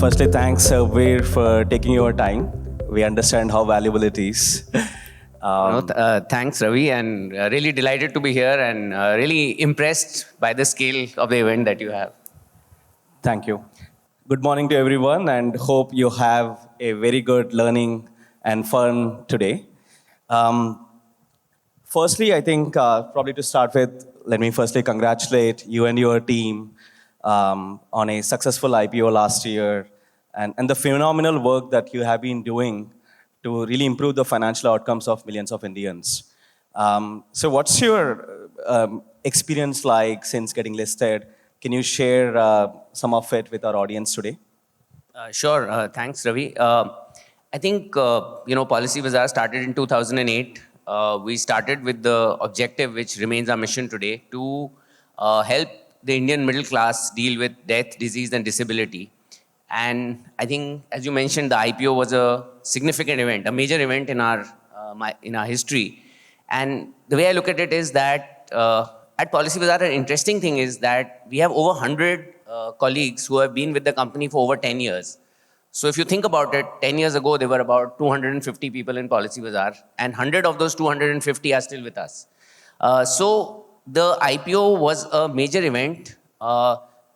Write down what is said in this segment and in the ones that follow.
Firstly, thanks, Sarbvir, for taking your time. We understand how valuable it is. Thanks, Ravi, and really delighted to be here and really impressed by the scale of the event that you have. Thank you. Good morning to everyone, and hope you have a very good learning and fun today. Um, Firstly, I think probably to start with, let me firstly congratulate you and your team on a successful IPO last year and the phenomenal work that you have been doing to really improve the financial outcomes of millions of Indians. So, what's your experience like since getting listed? Can you share some of it with our audience today? Sure. Thanks, Ravi. I think, Policybazaar started in 2008. We started with the objective, which remains our mission today, to help the Indian middle class deal with death, disease, and disability. And I think, as you mentioned, the IPO was a significant event, a major event in our history. And the way I look at it is that at Policybazaar, an interesting thing is that we have over 100 colleagues who have been with the company for over 10 years. So if you think about it, 10 years ago, there were about 250 people in Policybazaar, and 100 of those 250 are still with us. So the IPO was a major event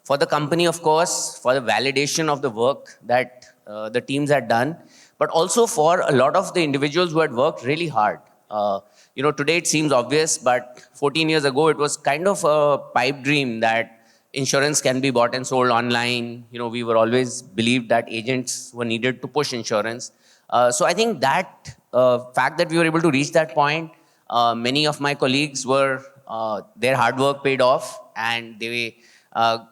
for the company, of course, for the validation of the work that the teams had done, but also for a lot of the individuals who had worked really hard. Today it seems obvious, but 14 years ago, it was kind of a pipe dream that insurance can be bought and sold online. We were always believed that agents were needed to push insurance. So I think that fact that we were able to reach that point, many of my colleagues their hard work paid off, and they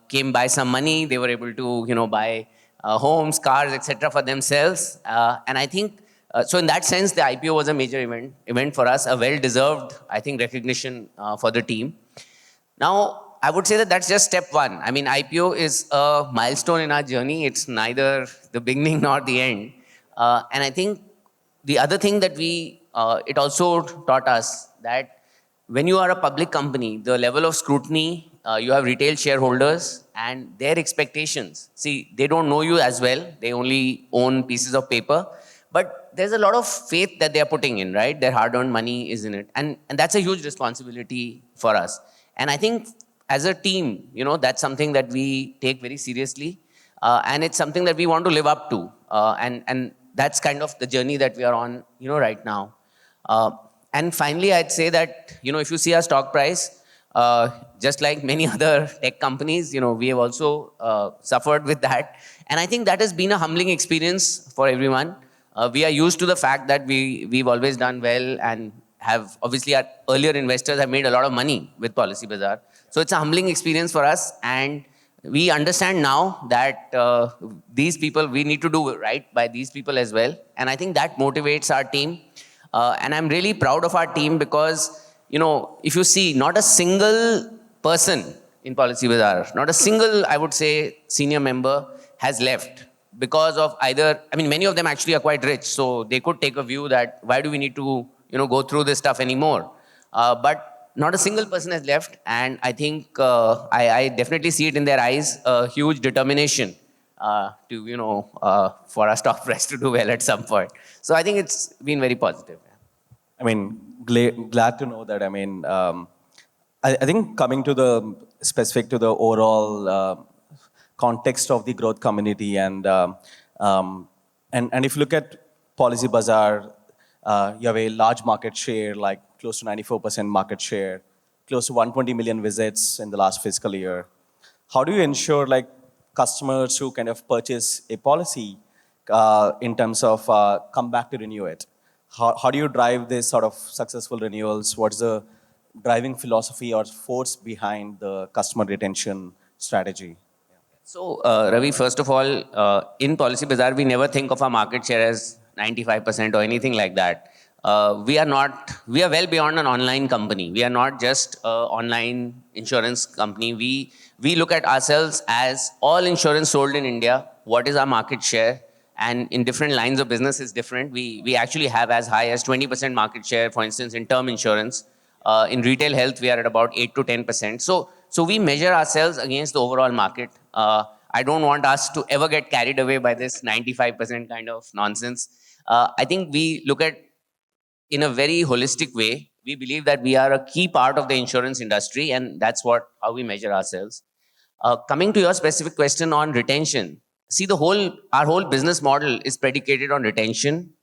came by some money. They were able to, buy homes, cars, etc. for themselves. And I think, so in that sense, the IPO was a major event for us, a well-deserved, I think, recognition for the team. Now, I would say that that's just step one. I mean, IPO is a milestone in our journey. It's neither the beginning nor the end. And I think the other thing that it also taught us that when you are a public company, the level of scrutiny, you have retail shareholders and their expectations. See, they don't know you as well. They only own pieces of paper. But there's a lot of faith that they're putting in, right? Their hard-earned money is in it. And that's a huge responsibility for us. And I think as a team, that's something that we take very seriously. And it's something that we want to live up to. And that's kind of the journey that we are on, right now. And finally, I'd say that, if you see our stock price, just like many other tech companies, we have also suffered with that. And I think that has been a humbling experience for everyone. We are used to the fact that we've always done well and have, obviously, our earlier investors have made a lot of money with Policybazaar. So it's a humbling experience for us, and we understand now that these people, we need to do right by these people as well. And I think that motivates our team. And I'm really proud of our team because, if you see, not a single person in Policybazaar, not a single, I would say, senior member has left because of many of them actually are quite rich, so they could take a view that why do we need to, go through this stuff anymore? But not a single person has left, and I think I definitely see it in their eyes, a huge determination for our stock price to do well at some point. So I think it's been very positive. I mean, glad to know that. I think coming to the specific to the overall context of the growth community, and if you look at Policybazaar, you have a large market share, like close to 94% market share, close to 120 million visits in the last fiscal year. How do you ensure like customers who kind of purchase a policy in terms of come back to renew it? How do you drive this sort of successful renewals? What's the driving philosophy or force behind the customer retention strategy? So, Ravi, first of all, in Policybazaar, we never think of our market share as 95% or anything like that. We are well beyond an online company. We are not just an online insurance company. We look at ourselves as all insurance sold in India. What is our market share? And in different lines of business is different. We actually have as high as 20% market share, for instance, in term insurance. In retail health, we are at about 8 to 10%. So we measure ourselves against the overall market. I don't want us to ever get carried away by this 95% kind of nonsense. I think we look at in a very holistic way. We believe that we are a key part of the insurance industry, and that's what how we measure ourselves. Coming to your specific question on retention, see our whole business model is predicated on retention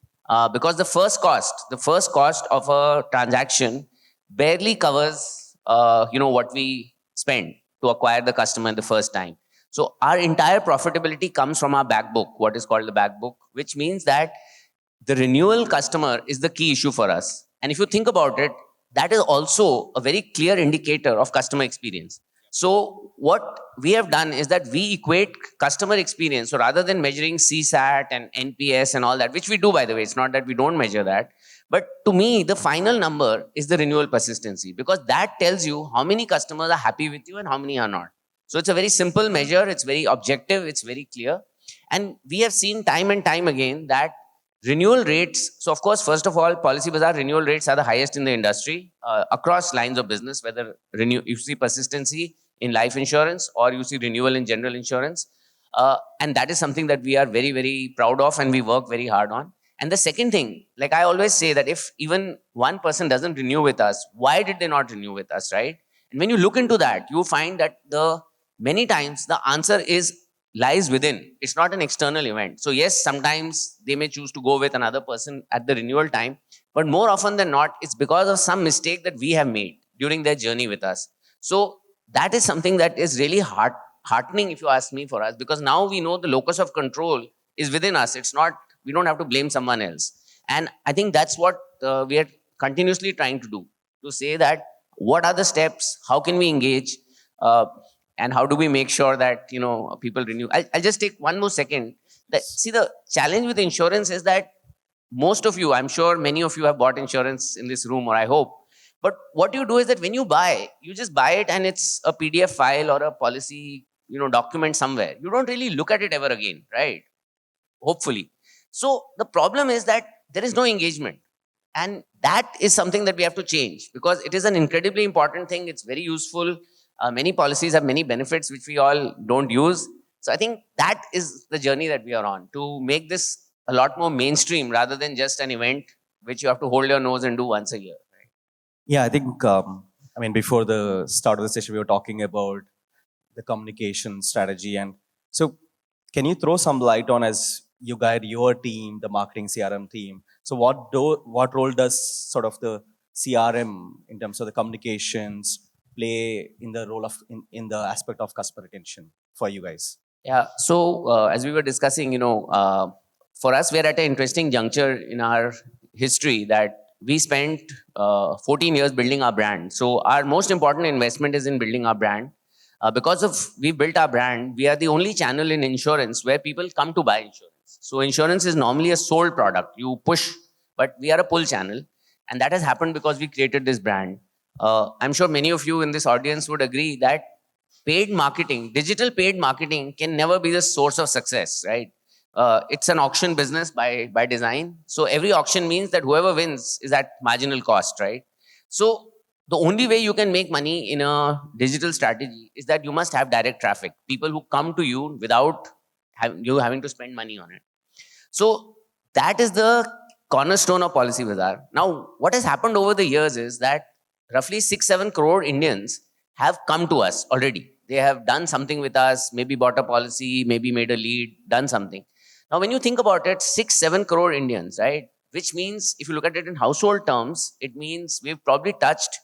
because the first cost of a transaction barely covers what we spend to acquire the customer the first time. So our entire profitability comes from our back book, what is called the back book, which means that the renewal customer is the key issue for us. And if you think about it, that is also a very clear indicator of customer experience. So what we have done is that we equate customer experience. So rather than measuring CSAT and NPS and all that, which we do, by the way, it's not that we don't measure that. But to me, the final number is the renewal persistency, because that tells you how many customers are happy with you and how many are not. So it's a very simple measure. It's very objective. It's very clear. And we have seen time and time again that renewal rates, so of course, first of all, Policybazaar renewal rates are the highest in the industry across lines of business, whether you see persistency in life insurance or you see renewal in general insurance. And that is something that we are very, very proud of and we work very hard on. And the second thing, like I always say, that if even one person doesn't renew with us, why did they not renew with us, right? And when you look into that, you find that many times the answer lies within. It's not an external event. So yes, sometimes they may choose to go with another person at the renewal time, but more often than not, it's because of some mistake that we have made during their journey with us. So that is something that is really heartening, if you ask me, for us, because now we know the locus of control is within us. It's not, we don't have to blame someone else. And I think that's what we are continuously trying to do, to say that what are the steps, how can we engage, and how do we make sure that people renew. I'll just take one more second. See, the challenge with insurance is that most of you, I'm sure many of you have bought insurance in this room, or I hope. But what you do is that when you buy, you just buy it and it's a PDF file or a policy document somewhere. You don't really look at it ever again, right? Hopefully. So the problem is that there is no engagement. And that is something that we have to change, because it is an incredibly important thing. It's very useful. Many policies have many benefits which we all don't use. So I think that is the journey that we are on, to make this a lot more mainstream rather than just an event which you have to hold your nose and do once a year. Right? Yeah, I think, before the start of the session, we were talking about the communication strategy. And so can you throw some light on, as you guide your team, the marketing CRM team? So what role does sort of the CRM in terms of the communications play in the role of in the aspect of customer retention for you guys? Yeah. So as we were discussing, for us, we're at an interesting juncture in our history that we spent 14 years building our brand. So our most important investment is in building our brand. Because of we built our brand, we are the only channel in insurance where people come to buy insurance. So insurance is normally a sold product. You push, but we are a pull channel. And that has happened because we created this brand. I'm sure many of you in this audience would agree that paid marketing, digital paid marketing, can never be the source of success, right? It's an auction business by design. So every auction means that whoever wins is at marginal cost, right? So the only way you can make money in a digital strategy is that you must have direct traffic, people who come to you without you having to spend money on it. So that is the cornerstone of Policybazaar. Now, what has happened over the years is that roughly 6-7 crore Indians have come to us already. They have done something with us, maybe bought a policy, maybe made a lead, done something. Now, when you think about it, 6-7 crore Indians, right? Which means, if you look at it in household terms, it means we've probably touched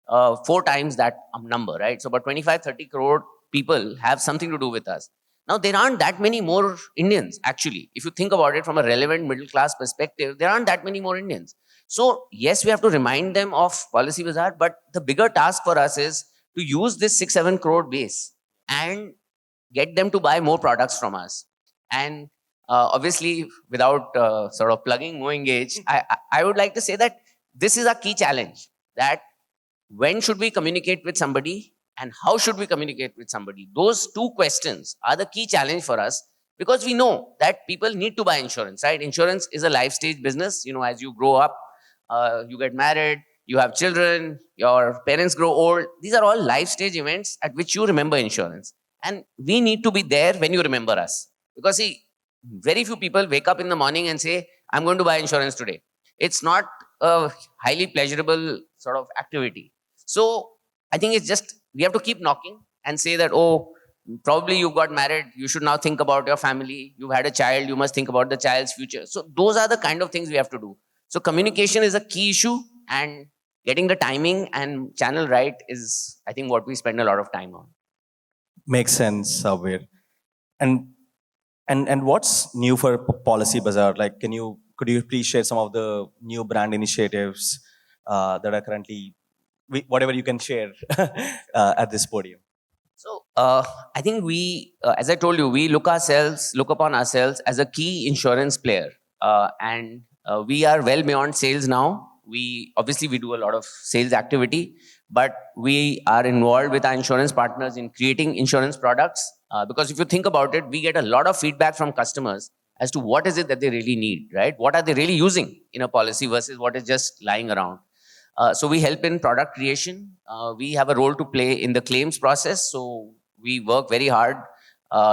4 times that number, right? So about 25-30 crore people have something to do with us. Now, there aren't that many more Indians, actually. If you think about it from a relevant middle class perspective, there aren't that many more Indians. So, yes, we have to remind them of Policybazaar, but the bigger task for us is to use this 6-7 crore base and get them to buy more products from us. And obviously, without sort of plugging MoEngage, I would like to say that this is a key challenge, that when should we communicate with somebody and how should we communicate with somebody? Those 2 questions are the key challenge for us, because we know that people need to buy insurance, right? Insurance is a life stage business. As you grow up, you get married, you have children, your parents grow old. These are all life stage events at which you remember insurance. And we need to be there when you remember us. Because see, very few people wake up in the morning and say, I'm going to buy insurance today. It's not a highly pleasurable sort of activity. So I think it's just, we have to keep knocking and say that, oh, probably you got married, you should now think about your family. You've had a child, you must think about the child's future. So those are the kind of things we have to do. So communication is a key issue, and getting the timing and channel right is, I think, what we spend a lot of time on. Makes sense, Sarbvir. And and what's new for Policybazaar? Like, could you please share some of the new brand initiatives that are currently, whatever you can share at this podium? So I think we, as I told you, we look upon ourselves as a key insurance player, and we are well beyond sales now. We obviously we do a lot of sales activity, but we are involved with our insurance partners in creating insurance products. Because if you think about it, we get a lot of feedback from customers as to what is it that they really need, right? What are they really using in a policy versus what is just lying around. So we help in product creation. We have a role to play in the claims process. So we work very hard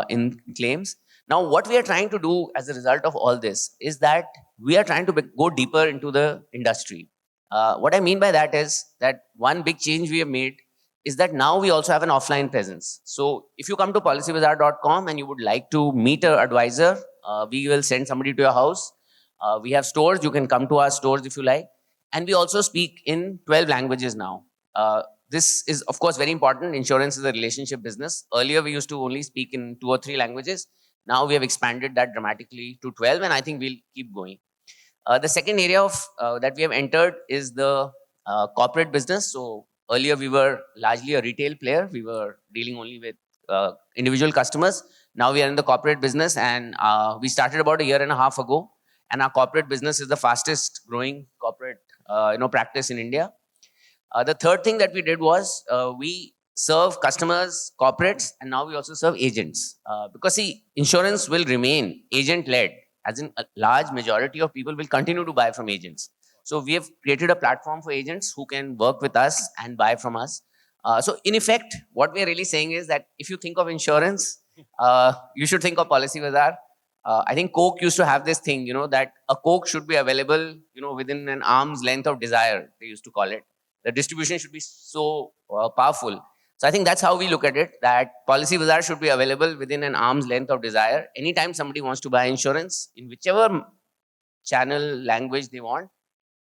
in claims. Now, what we are trying to do as a result of all this is that we are trying to go deeper into the industry. What I mean by that is that one big change we have made is that now we also have an offline presence. So if you come to policybazaar.com and you would like to meet an advisor, we will send somebody to your house. We have stores. You can come to our stores if you like. And we also speak in 12 languages now. This is, of course, very important. Insurance is a relationship business. Earlier, we used to only speak in 2 or 3 languages. Now we have expanded that dramatically to 12, and I think we'll keep going. The second area of that we have entered is the corporate business. So earlier, we were largely a retail player. We were dealing only with individual customers. Now we are in the corporate business, and we started about a year and a half ago. And our corporate business is the fastest growing corporate practice in India. The third thing that we did was we serve customers, corporates, and now we also serve agents. Because see, insurance will remain agent-led, as in a large majority of people will continue to buy from agents. So we have created a platform for agents who can work with us and buy from us. So in effect, what we are really saying is that if you think of insurance, you should think of Policybazaar. I think Coke used to have this thing, that a Coke should be available, within an arm's length of desire, they used to call it. The distribution should be so powerful. So I think that's how we look at it, that Policybazaar should be available within an arm's length of desire. Anytime somebody wants to buy insurance, in whichever channel, language they want,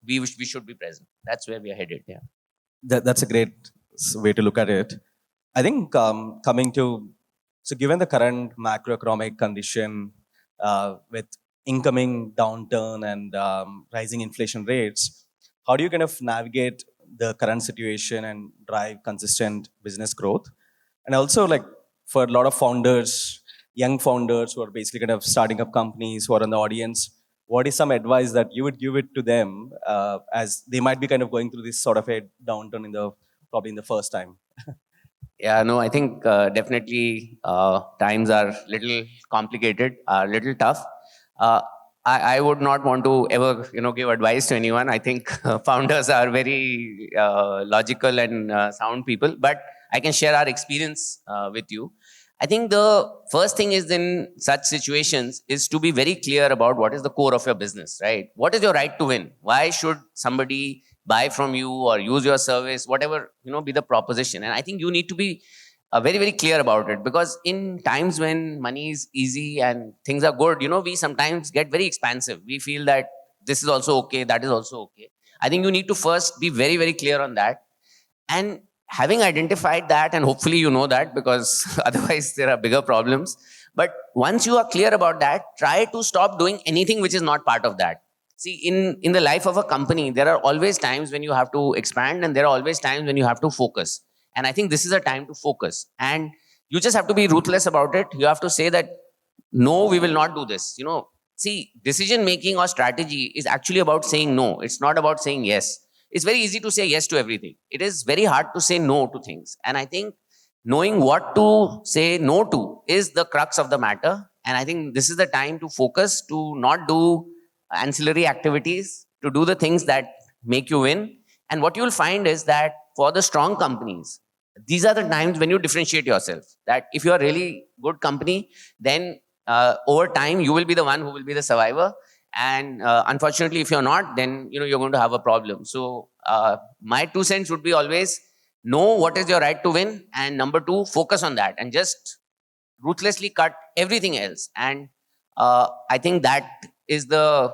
we should be present. That's where we are headed, yeah. That's a great way to look at it. I think so given the current macroeconomic condition, with incoming downturn and rising inflation rates, how do you kind of navigate the current situation and drive consistent business growth? And also, like, for a lot of founders, young founders who are basically kind of starting up companies who are in the audience, what is some advice that you would give it to them, as they might be kind of going through this sort of a downturn probably in the first time? Yeah, no, I think definitely times are little complicated, little tough. I would not want to ever, give advice to anyone. I think founders are very logical and sound people, but I can share our experience with you. I think the first thing is in such situations is to be very clear about what is the core of your business, right? What is your right to win? Why should somebody buy from you or use your service, whatever, be the proposition. And I think you need to be very, very clear about it, because in times when money is easy and things are good, we sometimes get very expansive. We feel that this is also okay, that is also okay. I think you need to first be very, very clear on that. And having identified that, and hopefully you know that, because otherwise there are bigger problems. But once you are clear about that, try to stop doing anything which is not part of that. See, in the life of a company, there are always times when you have to expand, and there are always times when you have to focus. And I think this is a time to focus. And you just have to be ruthless about it. You have to say that, no, we will not do this. See, decision making or strategy is actually about saying no. It's not about saying yes. It's very easy to say yes to everything. It is very hard to say no to things. And I think knowing what to say no to is the crux of the matter. And I think this is the time to focus, to not do ancillary activities, to do the things that make you win. And what you'll find is that for the strong companies, these are the times when you differentiate yourself. That if you are really good company, then over time you will be the one who will be the survivor. And unfortunately, if you're not, then you're going to have a problem. So my 2 cents would be always know what is your right to win, and number two, focus on that, and just ruthlessly cut everything else. And I think that is the,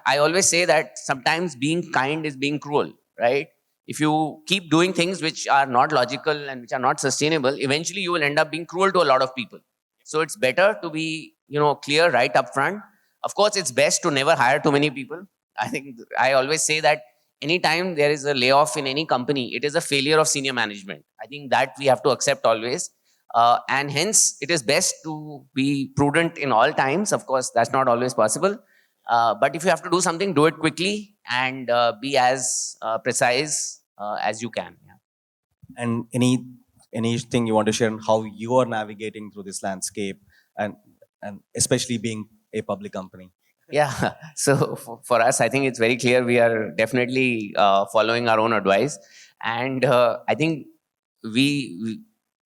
I always say that sometimes being kind is being cruel, right? If you keep doing things which are not logical and which are not sustainable, eventually you will end up being cruel to a lot of people. So it's better to be, clear right up front. Of course, it's best to never hire too many people. I think I always say that anytime there is a layoff in any company, it is a failure of senior management. I think that we have to accept always. And hence, it is best to be prudent in all times. Of course, that's not always possible. But if you have to do something, do it quickly and be as precise as you can. Yeah. And anything you want to share on how you are navigating through this landscape, and especially being a public company? Yeah. So for us, I think it's very clear we are definitely following our own advice. And I think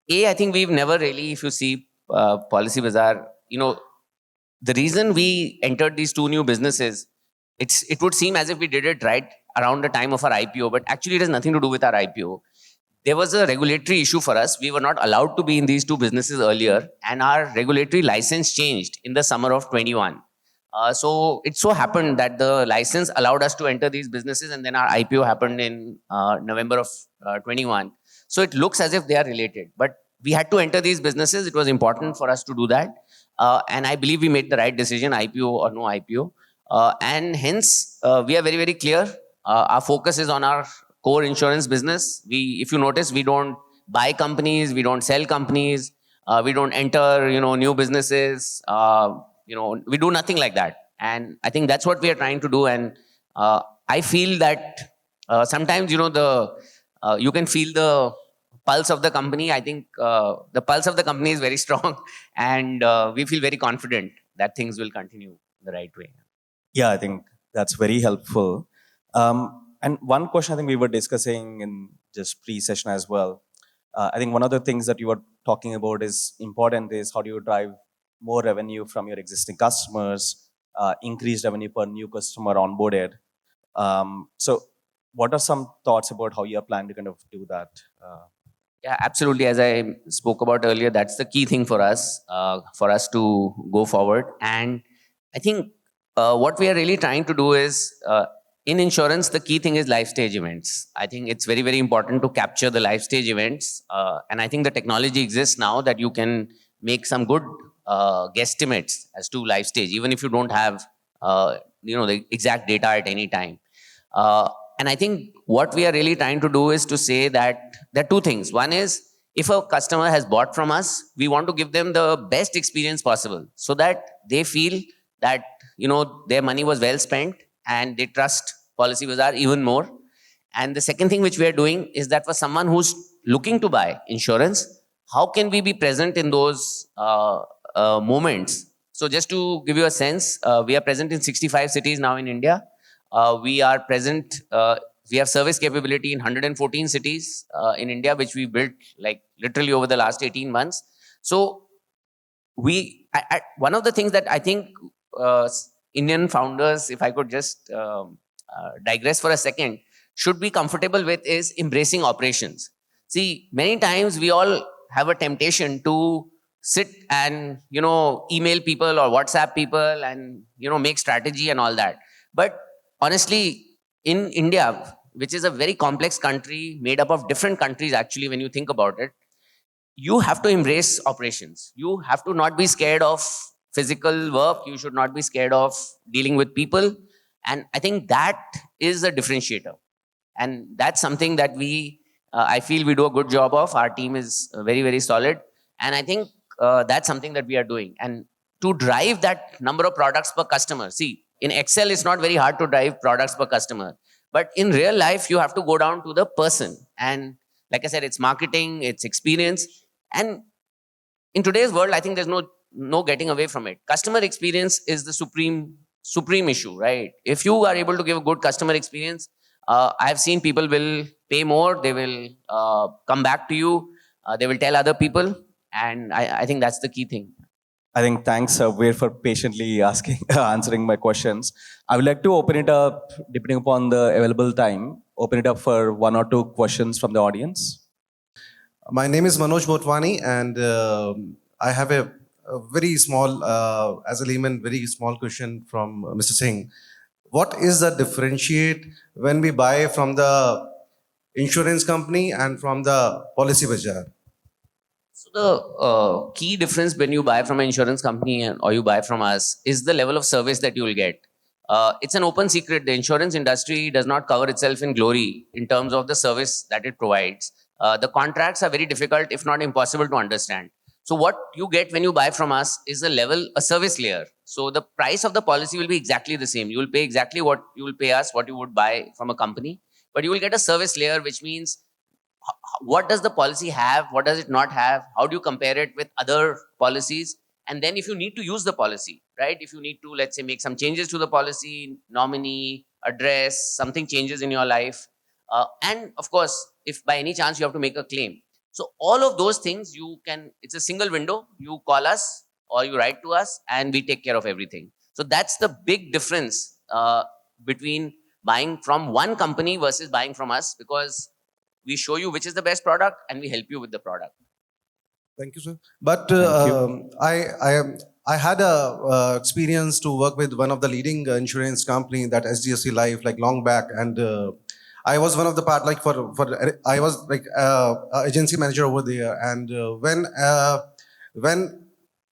I think we've never really, if you see Policybazaar, the reason we entered these two new businesses, it would seem as if we did it right around the time of our IPO, but actually it has nothing to do with our IPO. There was a regulatory issue for us. We were not allowed to be in these two businesses earlier, and our regulatory license changed in the summer of 21. So it so happened that the license allowed us to enter these businesses, and then our IPO happened in November of 21. So it looks as if they are related, but we had to enter these businesses. It was important for us to do that. And I believe we made the right decision, IPO or no IPO. And hence, we are very, very clear. Our focus is on our core insurance business. If you notice, we don't buy companies, we don't sell companies, we don't enter, new businesses. We do nothing like that. And I think that's what we are trying to do. And I feel that sometimes, you can feel the pulse of the company. I think the pulse of the company is very strong, and we feel very confident that things will continue the right way. Yeah, I think that's very helpful. And one question I think we were discussing in just pre-session as well. I think one of the things that you were talking about is important is how do you drive more revenue from your existing customers, increase revenue per new customer onboarded. So what are some thoughts about how you are planning to kind of do that? Yeah, absolutely. As I spoke about earlier, that's the key thing for us to go forward. And I think what we are really trying to do is, in insurance, the key thing is life stage events. I think it's very, very important to capture the life stage events. And I think the technology exists now that you can make some good guesstimates as to life stage, even if you don't have the exact data at any time. And I think what we are really trying to do is to say that there are two things. One is, if a customer has bought from us, we want to give them the best experience possible so that they feel that their money was well spent and they trust Policybazaar even more. And the second thing which we are doing is that for someone who's looking to buy insurance, how can we be present in those moments? So just to give you a sense, we are present in 65 cities now in India. We are present, we have service capability in 114 cities in India, which we built like literally over the last 18 months. So one of the things that I think Indian founders, if I could just digress for a second, should be comfortable with is embracing operations. See, many times we all have a temptation to sit and, email people or WhatsApp people and, make strategy and all that. But honestly, in India, which is a very complex country made up of different countries, actually, when you think about it, you have to embrace operations. You have to not be scared of physical work. You should not be scared of dealing with people. And I think that is a differentiator. And that's something that I feel we do a good job of. Our team is very, very solid. And I think that's something that we are doing. And to drive that number of products per customer, see, in Excel, it's not very hard to drive products per customer. But in real life, you have to go down to the person. And like I said, it's marketing, it's experience. And in today's world, I think there's no getting away from it. Customer experience is the supreme issue, right? If you are able to give a good customer experience, I have seen people will pay more, they will come back to you, they will tell other people, and I think that's the key thing. I think thanks, Sarbvir, for patiently asking, answering my questions. I would like to open it up, depending upon the available time, open it up for one or two questions from the audience. My name is Manoj Motwani, and I have a very small, as a layman, very small question from Mr. Singh. What is the differentiate when we buy from the insurance company and from the Policybazaar? So the key difference when you buy from an insurance company or you buy from us is the level of service that you will get. It's an open secret. The insurance industry does not cover itself in glory in terms of the service that it provides. The contracts are very difficult, if not impossible to understand. So what you get when you buy from us is a service layer. So the price of the policy will be exactly the same. You will pay exactly what you will pay us, what you would buy from a company, but you will get a service layer, which means what does the policy have, what does it not have, how do you compare it with other policies, and then if you need to use the policy, right, if you need to, let's say, make some changes to the policy, nominee, address, something changes in your life, and of course, if by any chance you have to make a claim, so all of those things you can, it's a single window, you call us or you write to us and we take care of everything. So that's the big difference between buying from one company versus buying from us, because we show you which is the best product and we help you with the product. Thank you, sir. But Thank you. I had a experience to work with one of the leading insurance company, that SDFC Life, like long back, and I was one of the part, like for I was like agency manager over there, and when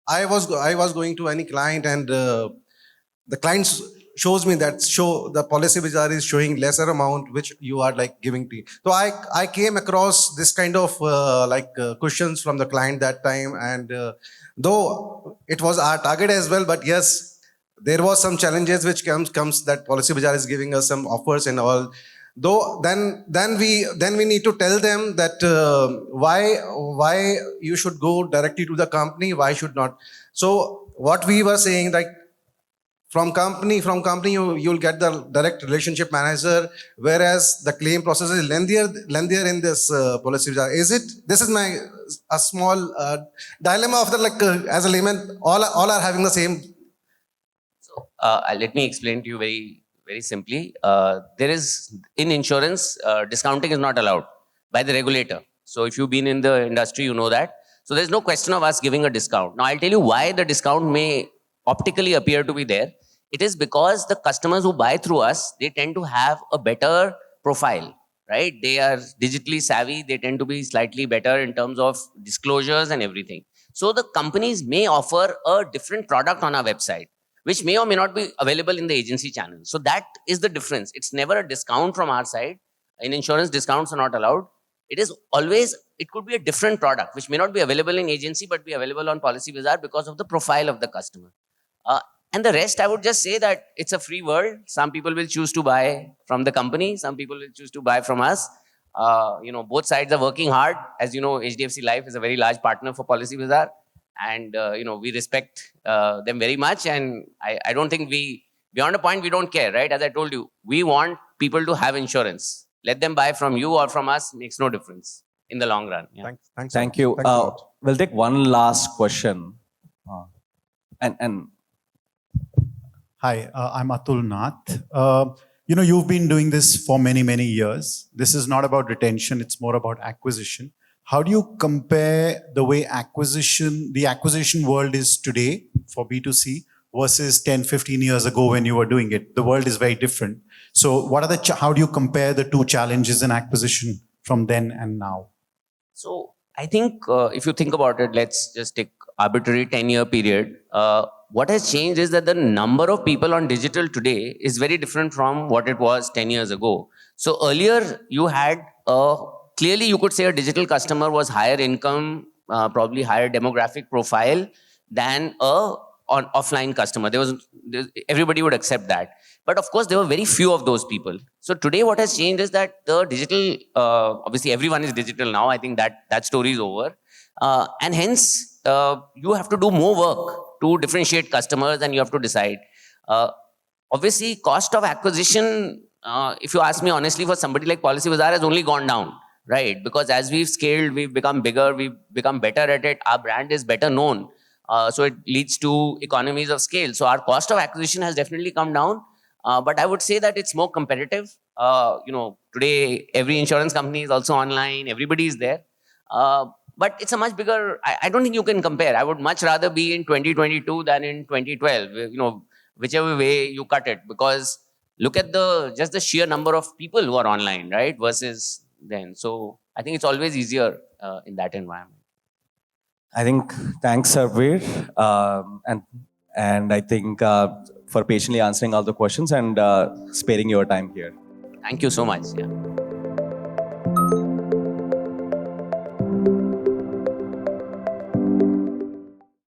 I was going to any client, and the clients shows me that the Policybazaar is showing lesser amount which you are like giving to. So I came across this kind of questions from the client that time, and though it was our target as well, but yes, there was some challenges which comes that Policybazaar is giving us some offers and all. Though then we need to tell them that why you should go directly to the company, why should not. So what we were saying, like, from company you'll get the direct relationship manager, whereas the claim process is lengthier in this Policybazaar. This is my a small dilemma of the, like, as a layman, all are having the same. So let me explain to you very simply. There is, in insurance, discounting is not allowed by the regulator. So if you've been in the industry, you know that. So there's no question of us giving a discount. Now I'll tell you why the discount may optically appear to be there. It is because the customers who buy through us, they tend to have a better profile, right? They are digitally savvy. They tend to be slightly better in terms of disclosures and everything. So the companies may offer a different product on our website, which may or may not be available in the agency channel. So that is the difference. It's never a discount from our side. In insurance, discounts are not allowed. It is always, it could be a different product, which may not be available in agency, but be available on Policybazaar because of the profile of the customer. And the rest, I would just say that it's a free world. Some people will choose to buy from the company. Some people will choose to buy from us. Both sides are working hard. As you know, HDFC Life is a very large partner for Policybazaar. And, we respect them very much. And I don't think beyond a point, we don't care, right? As I told you, we want people to have insurance. Let them buy from you or from us, makes no difference in the long run. Yeah. Thanks. Thank you. Thanks a lot. We'll take one last question. And Hi, I'm Atul Nath. You've been doing this for many, many years. This is not about retention, it's more about acquisition. How do you compare the way the acquisition world is today for B2C versus 10, 15 years ago when you were doing it? The world is very different. So how do you compare the two challenges in acquisition from then and now? So I think if you think about it, let's just take arbitrary 10-year period. What has changed is that the number of people on digital today is very different from what it was 10 years ago. So earlier you had, clearly you could say a digital customer was higher income, probably higher demographic profile than an offline customer. Everybody would accept that. But of course, there were very few of those people. So today what has changed is that the digital, obviously everyone is digital now. I think that story is over. And hence, you have to do more work to differentiate customers and you have to decide. Obviously, cost of acquisition if you ask me honestly, for somebody like Policybazaar has only gone down, right? Because as we've scaled, we've become bigger, we've become better at it, our brand is better known. So it leads to economies of scale. So our cost of acquisition has definitely come down. But I would say that it's more competitive. Today every insurance company is also online, everybody is there. But it's a much bigger, I don't think you can compare. I would much rather be in 2022 than in 2012, whichever way you cut it, because look at just the sheer number of people who are online, right? Versus then. So I think it's always easier in that environment. I think thanks, Sarbvir, and I think for patiently answering all the questions and sparing your time here. Thank you so much. Yeah.